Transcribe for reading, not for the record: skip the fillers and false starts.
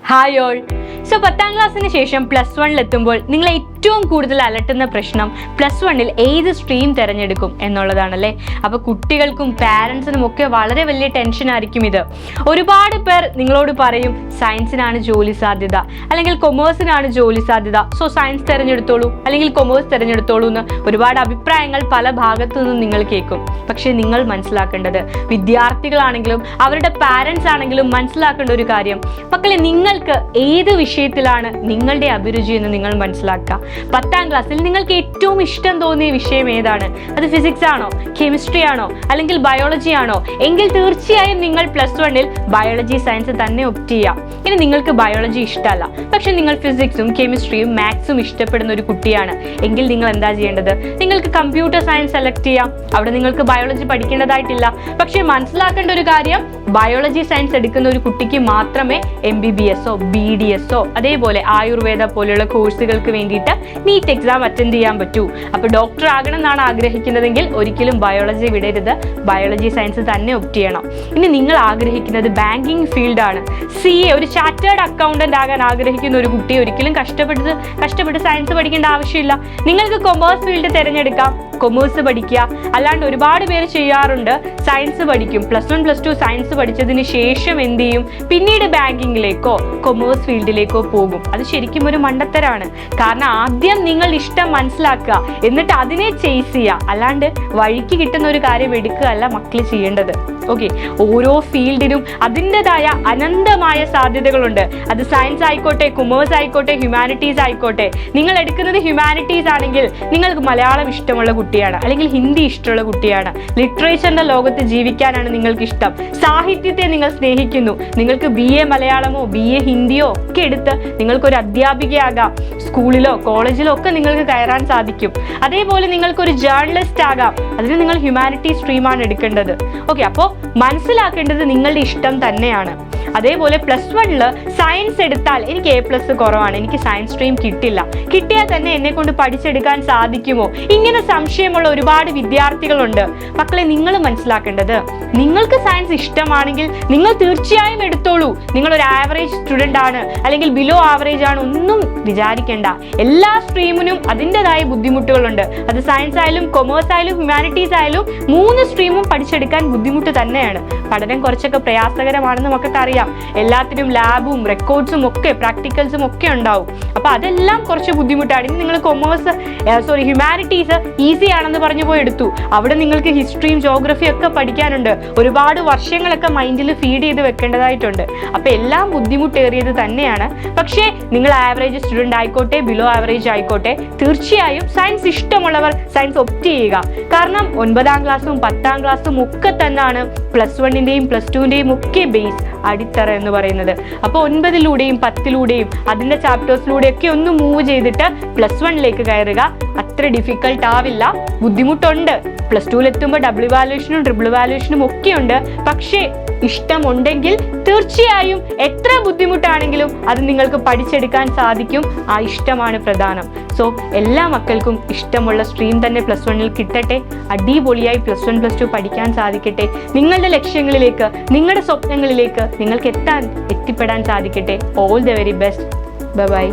Hi all. So 10ാം ക്ലാസ്സിന് ശേഷം +1 എത്തുമ്പോൾ നിങ്ങൾ ഏറ്റവും കൂടുതൽ അലട്ടുന്ന പ്രശ്നം +1 ഏത് സ്ട്രീം തിരഞ്ഞെടുക്കും എന്നുള്ളതാണല്ലേ. അപ്പോൾ കുട്ടികൾക്കും പാരൻസിനും ഒക്കെ വളരെ വലിയ ടെൻഷൻ ആയിരിക്കും ഇത്. ഒരുപാട് പേർ നിങ്ങളോട് പറയും സയൻസിനാണ് ജോലി സാധ്യത, അല്ലെങ്കിൽ കൊമേഴ്സിനാണ് ജോലി സാധ്യത, സോ സയൻസ് തിരഞ്ഞെടുത്തോളൂ അല്ലെങ്കിൽ കൊമേഴ്സ് തിരഞ്ഞെടുത്തോളൂ എന്ന് ഒരുപാട് അഭിപ്രായങ്ങൾ പല ഭാഗത്തു നിന്നും നിങ്ങൾ കേൾക്കും. പക്ഷേ നിങ്ങൾ മനസ്സിലാക്കേണ്ടത്, വിദ്യാർത്ഥികളാണെങ്കിലും അവരുടെ പാരൻസ് ആണെങ്കിലും മനസ്സിലാക്കേണ്ട ഒരു കാര്യം, മക്കളെ നിങ്ങൾക്ക് ഏത് വിഷയത്തിലാണ് നിങ്ങളുടെ അഭിരുചി എന്ന് നിങ്ങൾ മനസ്സിലാക്കുക. 10ാം ക്ലാസ്സിൽ നിങ്ങൾക്ക് ഏറ്റവും ഇഷ്ടം തോന്നിയ വിഷയം ഏതാണ്? അത് ഫിസിക്സ് ആണോ, കെമിസ്ട്രി ആണോ, അല്ലെങ്കിൽ ബയോളജി ആണോ? എങ്കിൽ തീർച്ചയായും നിങ്ങൾ +1 ബയോളജി സയൻസ് തന്നെ ഒപ്റ്റ് ചെയ്യാം. ഇനി നിങ്ങൾക്ക് ബയോളജി ഇഷ്ടമല്ല, പക്ഷെ നിങ്ങൾ ഫിസിക്സും കെമിസ്ട്രിയും മാത്സും ഇഷ്ടപ്പെടുന്ന ഒരു കുട്ടിയാണ് എങ്കിൽ നിങ്ങൾ എന്താ ചെയ്യേണ്ടത്? നിങ്ങൾക്ക് കമ്പ്യൂട്ടർ സയൻസ് സെലക്ട് ചെയ്യാം. അവിടെ നിങ്ങൾക്ക് ബയോളജി പഠിക്കേണ്ടതായിട്ടില്ല. പക്ഷെ മനസ്സിലാക്കേണ്ട ഒരു കാര്യം, ബയോളജി സയൻസ് എടുക്കുന്ന ഒരു കുട്ടിക്ക് മാത്രമേ MBBS BDS അതേപോലെ ആയുർവേദ പോലെയുള്ള കോഴ്സുകൾക്ക് വേണ്ടിയിട്ട് നീറ്റ് എക്സാം അറ്റൻഡ് ചെയ്യാൻ പറ്റൂ. അപ്പോൾ ഡോക്ടർ ആകണം എന്നാണ് ആഗ്രഹിക്കുന്നതെങ്കിൽ ഒരിക്കലും ബയോളജി വിടരുത്, ബയോളജി സയൻസ് തന്നെ ഒപ്റ്റ് ചെയ്യണം. ഇനി നിങ്ങൾ ആഗ്രഹിക്കുന്നത് ബാങ്കിങ് ഫീൽഡാണ്, CA ഒരു ചാർട്ടേഡ് അക്കൗണ്ടന്റ് ആകാൻ ആഗ്രഹിക്കുന്ന ഒരു കുട്ടി ഒരിക്കലും കഷ്ടപ്പെട്ട് സയൻസ് പഠിക്കേണ്ട ആവശ്യമില്ല. നിങ്ങൾക്ക് കൊമേഴ്സ് ഫീൽഡ് തിരഞ്ഞെടുക്കാം, കൊമേഴ്സ് പഠിക്കുക. അല്ലാണ്ട് ഒരുപാട് പേര് ചെയ്യാറുണ്ട്, സയൻസ് പഠിക്കും, +1 +2 സയൻസ് പഠിച്ചതിന് ശേഷം എന്ത് ചെയ്യും? പിന്നീട് ബാങ്കിങ്ങിലേക്കോ കൊമേഴ്സ് ഫീൽഡിലേക്കോ പോകും. അത് ശരിക്കും ഒരു മണ്ടത്തരാണ്. കാരണം ആദ്യം നിങ്ങൾ ഇഷ്ടം മനസ്സിലാക്കുക, എന്നിട്ട് അതിനെ ചേസ് ചെയ്യുക. അല്ലാണ്ട് വഴിക്ക് കിട്ടുന്ന ഒരു കാര്യം എടുക്കുകയല്ല മക്കൾ ചെയ്യേണ്ടത്. ഓക്കെ, ഓരോ ഫീൽഡിനും അതിൻ്റെതായ അനന്തമായ സാധ്യതകളുണ്ട്. അത് സയൻസ് ആയിക്കോട്ടെ, കൊമേഴ്സ് ആയിക്കോട്ടെ, ഹ്യൂമാനിറ്റീസ് ആയിക്കോട്ടെ. നിങ്ങൾ എടുക്കുന്നത് ഹ്യൂമാനിറ്റീസ് ആണെങ്കിൽ നിങ്ങൾക്ക് മലയാളം ഇഷ്ടമുള്ള കുട്ടിയാണ്, അല്ലെങ്കിൽ ഹിന്ദി ഇഷ്ടമുള്ള കുട്ടിയാണ്, ലിറ്ററേച്ചറിന്റെ ലോകത്ത് ജീവിക്കാനാണ് നിങ്ങൾക്ക് ഇഷ്ടം, സാഹിത്യത്തെ നിങ്ങൾ സ്നേഹിക്കുന്നു, നിങ്ങൾക്ക് BA മലയാളമോ BA ഹിന്ദിയോ ഒക്കെ എടുത്ത് നിങ്ങൾക്കൊരു അധ്യാപികയാകാം, സ്കൂളിലോ കോളേജിലോ ഒക്കെ നിങ്ങൾക്ക് കയറാൻ സാധിക്കും. അതേപോലെ നിങ്ങൾക്കൊരു ജേർണലിസ്റ്റ് ആകാം, അതിന് നിങ്ങൾ ഹ്യൂമാനിറ്റി സ്ട്രീമാണ് എടുക്കേണ്ടത്. ഓക്കെ, അപ്പോൾ മനസ്സിലാക്കേണ്ടത് നിങ്ങളുടെ ഇഷ്ടം തന്നെയാണ്. അതേപോലെ +1 സയൻസ് എടുത്താൽ എനിക്ക് A+ കുറവാണ്, എനിക്ക് സയൻസ് സ്ട്രീം കിട്ടിയാൽ തന്നെ എന്നെ കൊണ്ട് പഠിച്ചെടുക്കാൻ സാധിക്കുമോ? ഇങ്ങനെ സംശയമുള്ള ഒരുപാട് വിദ്യാർത്ഥികളുണ്ട്. മക്കളെ, നിങ്ങൾ മനസ്സിലാക്കേണ്ടത്, നിങ്ങൾക്ക് സയൻസ് ഇഷ്ടമാണെങ്കിൽ നിങ്ങൾ തീർച്ചയായും എടുത്തോളൂ. നിങ്ങളൊരു ആവറേജ് സ്റ്റുഡൻ്റ് ആണ് അല്ലെങ്കിൽ ബിലോ ആവറേജ് ആണ്, ഒന്നും വിചാരിക്കേണ്ട. എല്ലാ സ്ട്രീമിനും അതിൻ്റെതായ ബുദ്ധിമുട്ടുകളുണ്ട്. അത് സയൻസ് ആയാലും കൊമേഴ്സ് ആയാലും ഹ്യൂമാനിറ്റീസ് ആയാലും 3 സ്ട്രീമും പഠിച്ചെടുക്കാൻ ബുദ്ധിമുട്ട് തന്നെയാണ്. പഠനം കുറച്ചൊക്കെ പ്രയാസകരമാണെന്ന് നമുക്കൊക്കെ അറിയാം. എല്ലാത്തിനും ലാബും റെക്കോർഡ്സും ഒക്കെ പ്രാക്ടിക്കൽസും ഒക്കെ ഉണ്ടാവും. അപ്പോൾ അതെല്ലാം കുറച്ച് ബുദ്ധിമുട്ടാണ്. ഇനി നിങ്ങൾ ഹ്യൂമാനിറ്റീസ് ഈസി ആണെന്ന് പറഞ്ഞു പോയി എടുത്തു, അവിടെ നിങ്ങൾക്ക് ഹിസ്റ്ററിയും ജോഗ്രഫിയും ഒക്കെ പഠിക്കാനുണ്ട്. ഒരുപാട് വർഷങ്ങളൊക്കെ മൈൻഡിൽ ഫീഡ് ചെയ്ത് വെക്കേണ്ടതായിട്ടുണ്ട്. അപ്പോൾ എല്ലാം ബുദ്ധിമുട്ടേറിയത് തന്നെയാണ്. പക്ഷേ നിങ്ങൾ ആവറേജ് സ്റ്റുഡൻ്റ് ആയിക്കോട്ടെ, ബിലോ ആവറേജ് ആയിക്കോട്ടെ, തീർച്ചയായും സയൻസ് ഇഷ്ടമുള്ളവർ സയൻസ് ഒപ്റ്റ് ചെയ്യുക. കാരണം 9ാം ക്ലാസ്സും 10ാം ക്ലാസ്സും ഒക്കെ തന്നെയാണ് +1 +2 ഒക്കെ ബേസ്, അടിത്തറ എന്ന് പറയുന്നത്. അപ്പോൾ 9ലൂടെയും 10ലൂടെയും അതിൻ്റെ ചാപ്റ്റേഴ്സിലൂടെയൊക്കെ ഒന്ന് മൂവ് ചെയ്തിട്ട് +1 കയറുക. അത്ര ഡിഫിക്കൽട്ട് ആവില്ല, ബുദ്ധിമുട്ടുണ്ട്. +2 എത്തുമ്പോൾ ഡബിൾ വാല്യൂഷനും ട്രിപ്പിൾ വാല്യൂഷനും ഒക്കെ ഉണ്ട്. പക്ഷേ ഇഷ്ടമുണ്ടെങ്കിൽ തീർച്ചയായും എത്ര ബുദ്ധിമുട്ടാണെങ്കിലും അത് നിങ്ങൾക്ക് പഠിച്ചെടുക്കാൻ സാധിക്കും. ആ ഇഷ്ടമാണ് പ്രധാനം. സോ എല്ലാ മക്കൾക്കും ഇഷ്ടമുള്ള സ്ട്രീം തന്നെ +1 കിട്ടട്ടെ. അടിപൊളിയായി +1 +2 പഠിക്കാൻ സാധിക്കട്ടെ. നിങ്ങളുടെ ലക്ഷ്യങ്ങളിലേക്ക്, നിങ്ങളുടെ സ്വപ്നങ്ങളിലേക്ക് നിങ്ങൾക്ക് എത്തിപ്പെടാൻ സാധിക്കട്ടെ. All the very best. Bye bye.